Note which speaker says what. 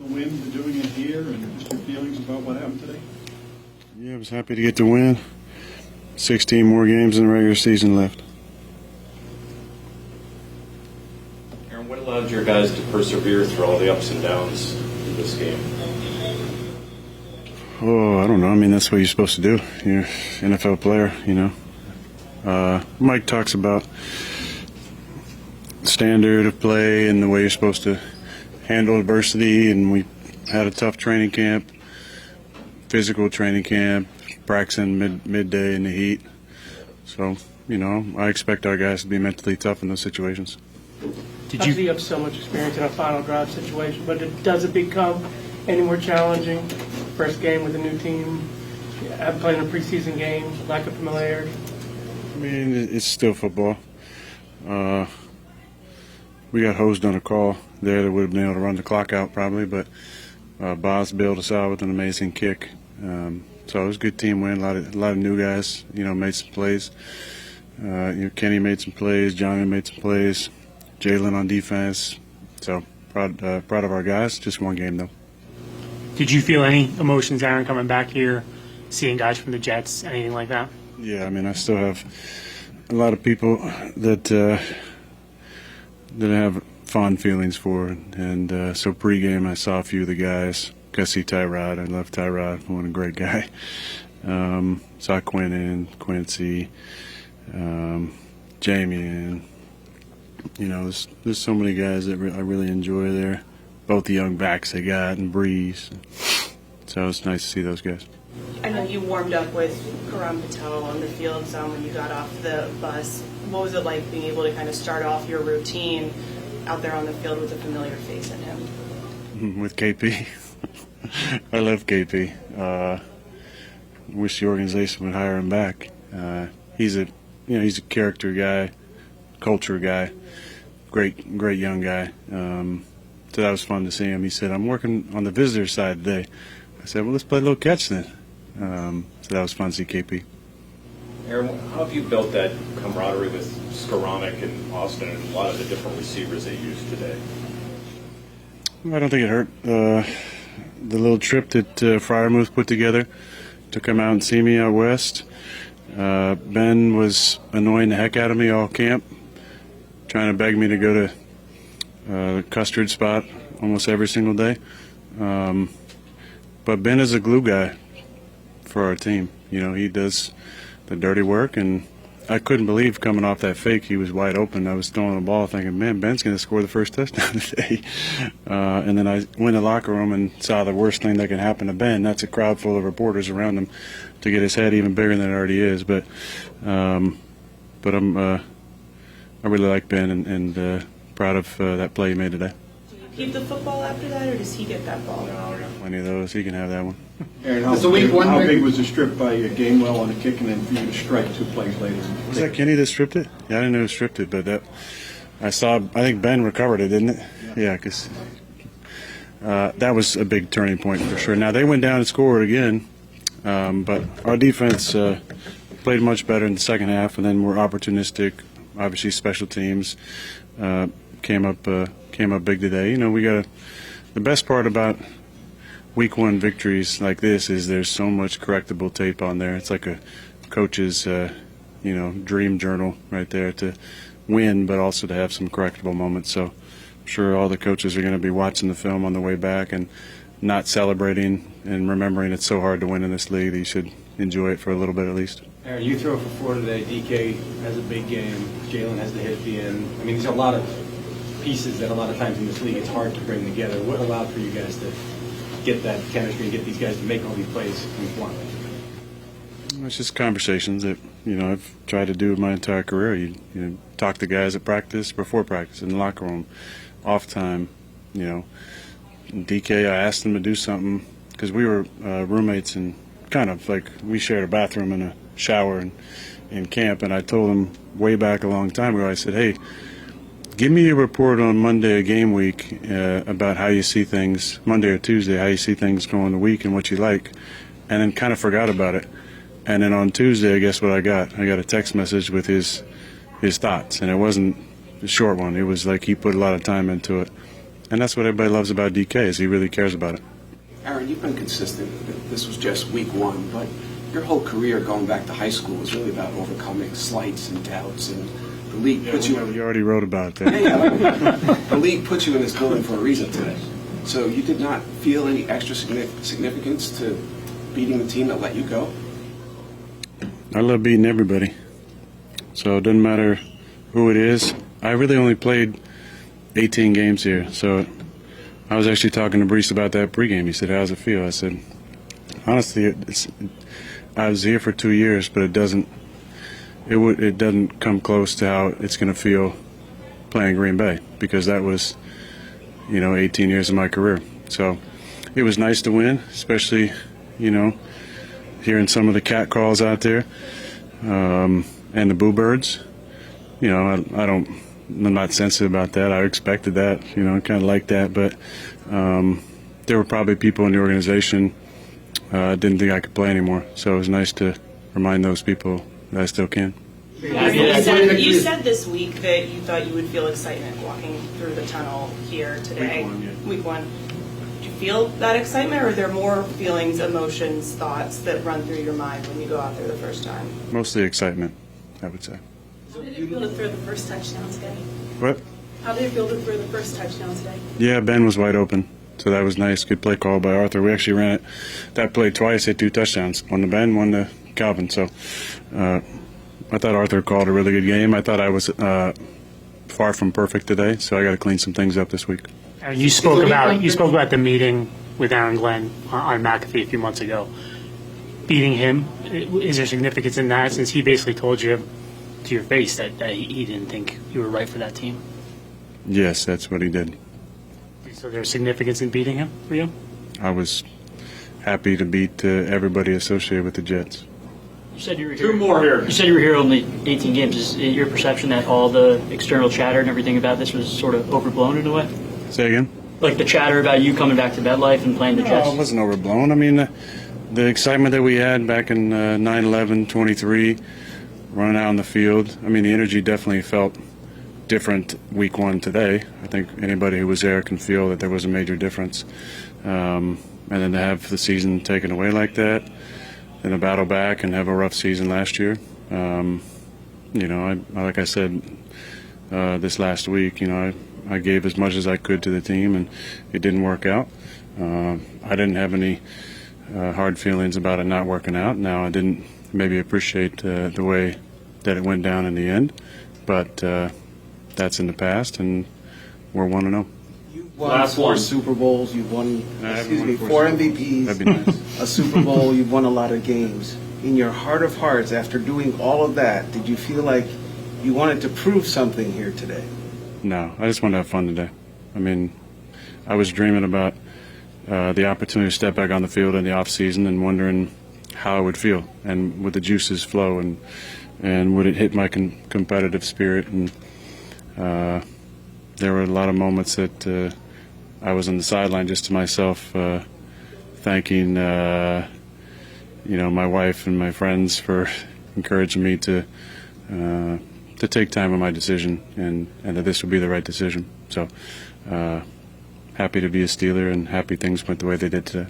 Speaker 1: win for doing it here, and just your feelings about what happened today?
Speaker 2: Yeah, I was happy to get the win. 16 more games in the regular season left.
Speaker 3: Aaron, what allowed your guys to persevere through all the ups and downs in this game?
Speaker 2: Oh, I don't know. I mean, that's what you're supposed to do. You're an NFL player, you know. Mike talks about standard of play and the way you're supposed to handle adversity, and we had a tough training camp, physical training camp, practicing midday in the heat. So, you know, I expect our guys to be mentally tough in those situations.
Speaker 4: Obviously, you have so much experience in a final drive situation, but does it become any more challenging? First game with a new team, haven't played in a preseason game, lack of familiarity.
Speaker 2: I mean, it's still football. We got hosed on a call there that would have been able to run the clock out probably, but Boz bailed us out with an amazing kick. So it was a good team win. A lot of new guys, you know, made some plays. Kenny made some plays. Johnny made some plays. Jalen on defense. So proud of our guys. Just one game though.
Speaker 5: Did you feel any emotions, Aaron, coming back here, seeing guys from the Jets, anything like that?
Speaker 2: Yeah, I mean, I still have a lot of people that I have fond feelings for, and so pregame I saw a few of the guys. Got to see Tyrod. I love Tyrod. What a great guy. Saw Quincy, Jamie, and you know, there's so many guys that I really enjoy there. Both the young backs they got and Breeze. So it's nice to see those guys.
Speaker 6: I know you warmed up with Karam Patel on the field some when you got off the bus. What was it like being able to kind of start off your routine out there on the field with a familiar face in him?
Speaker 2: With KP. I love KP. Wish the organization would hire him back. He's a character guy, culture guy, great young guy. So that was fun to see him. He said, "I'm working on the visitor side today." I said, "Well, let's play a little catch then." So that was fun to see KP.
Speaker 3: Aaron, how have you built that camaraderie with Skoranek and Austin and a lot of the different receivers they used today?
Speaker 2: I don't think it hurt. The little trip that Fryermuth put together to come out and see me out west. Ben was annoying the heck out of me all camp, trying to beg me to go to the custard spot almost every single day. But Ben is a glue guy for our team. You know, he does the dirty work, and I couldn't believe coming off that fake he was wide open. I was throwing the ball thinking, man, Ben's going to score the first touchdown today. And then I went in the locker room and saw the worst thing that can happen to Ben. That's a crowd full of reporters around him to get his head even bigger than it already is. But I really like Ben and proud of that play he made today.
Speaker 6: Do you keep the football after that, or does he get that ball?
Speaker 2: No, I got plenty of those. He can have that one.
Speaker 1: Aaron, how big was the strip by Gainwell on the kick, and then for you to strike 2 plays later?
Speaker 2: Was that Kenny that stripped it? Yeah, I didn't know who stripped it, but I think Ben recovered it, didn't it? Yeah, because that was a big turning point for sure. Now, they went down and scored again, but our defense played much better in the second half, and then we're opportunistic. Obviously, special teams came up big today. You know, the best part about Week 1 victories like this is there's so much correctable tape on there. It's like a coach's, dream journal right there to win, but also to have some correctable moments. So I'm sure all the coaches are going to be watching the film on the way back and not celebrating and remembering it's so hard to win in this league that you should enjoy it for a little bit at least.
Speaker 7: Aaron, you throw for 4 today. DK has a big game. Jalen has the hit at the end. I mean, there's a lot of pieces that a lot of times in this league it's hard to bring together. What allowed for you guys to get that chemistry and get these guys to make all these plays in one?
Speaker 2: It's just conversations that, I've tried to do my entire career. You talk to guys at practice, before practice, in the locker room, off time. DK, I asked him to do something because we were roommates and kind of like we shared a bathroom and a shower in camp, and I told him way back a long time ago, I said, hey, give me a report on Monday of game week about how you see things, Monday or Tuesday, how you see things going the week and what you like, and then kind of forgot about it. And then on Tuesday, I guess what I got? I got a text message with his thoughts, and it wasn't a short one. It was like he put a lot of time into it. And that's what everybody loves about DK, is he really cares about it.
Speaker 8: Aaron, you've been consistent. This was just week one, but your whole career going back to high school was really about overcoming slights and doubts, and the league puts you.
Speaker 2: You already wrote about that.
Speaker 8: The league put you in this building for a reason today. So you did not feel any extra significance to beating the team that let you go?
Speaker 2: I love beating everybody. So it doesn't matter who it is. I really only played 18 games here. So I was actually talking to Brees about that pregame. He said, "How's it feel?" I said, "Honestly, I was here for 2 years, but it doesn't come close to how it's going to feel playing Green Bay, because that was, 18 years of my career." So it was nice to win, especially, hearing some of the cat calls out there, and the boo birds. I'm not sensitive about that. I expected that, kind of like that. But there were probably people in the organization didn't think I could play anymore. So it was nice to remind those people that I still can.
Speaker 6: You said this week that you thought you would feel excitement walking through the tunnel here today. Week one. Did you feel that excitement, or are there more feelings, emotions, thoughts that run through your mind when you go out there the first time?
Speaker 2: Mostly excitement, I would say.
Speaker 9: How did it feel to throw the first touchdown today?
Speaker 2: What?
Speaker 9: How did it feel to throw the first touchdown today?
Speaker 2: Yeah, Ben was wide open, so that was nice. Good play call by Arthur. We actually ran that play twice, hit 2 touchdowns. One to Ben, one to Calvin. So I thought Arthur called a really good game. I thought I was far from perfect today, so I got to clean some things up this week.
Speaker 5: Aaron, you spoke about the meeting with Aaron Glenn on McAfee a few months ago. Beating him, is there significance in that, since he basically told you to your face that he didn't think you were right for that team?
Speaker 2: Yes, that's what he did.
Speaker 5: So there's significance in beating him for you?
Speaker 2: I was happy to beat everybody associated with the Jets.
Speaker 10: You said you were here. 2 more here. You said you were here only 18 games. Is it your perception that all the external chatter and everything about this was sort of overblown in a way?
Speaker 2: Say again?
Speaker 10: Like the chatter about you coming back to MetLife and playing the Jets?
Speaker 2: No, it wasn't overblown. I mean, the excitement that we had back in 9/11/23, running out on the field, I mean, the energy definitely felt different week one today. I think anybody who was there can feel that there was a major difference. And then to have the season taken away like that, then a battle back and have a rough season last year. Like I said this last week, I gave as much as I could to the team, and it didn't work out. I didn't have any hard feelings about it not working out. Now, I didn't maybe appreciate the way that it went down in the end, but that's in the past, and we're 1-0.
Speaker 11: You've won 4 Super Bowls. You've won, 4 MVPs.
Speaker 2: That'd be nice.
Speaker 11: A Super Bowl. You've won a lot of games. In your heart of hearts, after doing all of that, did you feel like you wanted to prove something here today?
Speaker 2: No, I just wanted to have fun today. I mean, I was dreaming about the opportunity to step back on the field in the off season and wondering how I would feel, and would the juices flow, and would it hit my competitive spirit. And there were a lot of moments that I was on the sideline just to myself, thanking my wife and my friends for encouraging me to take time on my decision, and that this would be the right decision. So happy to be a Steeler, and happy things went the way they did today.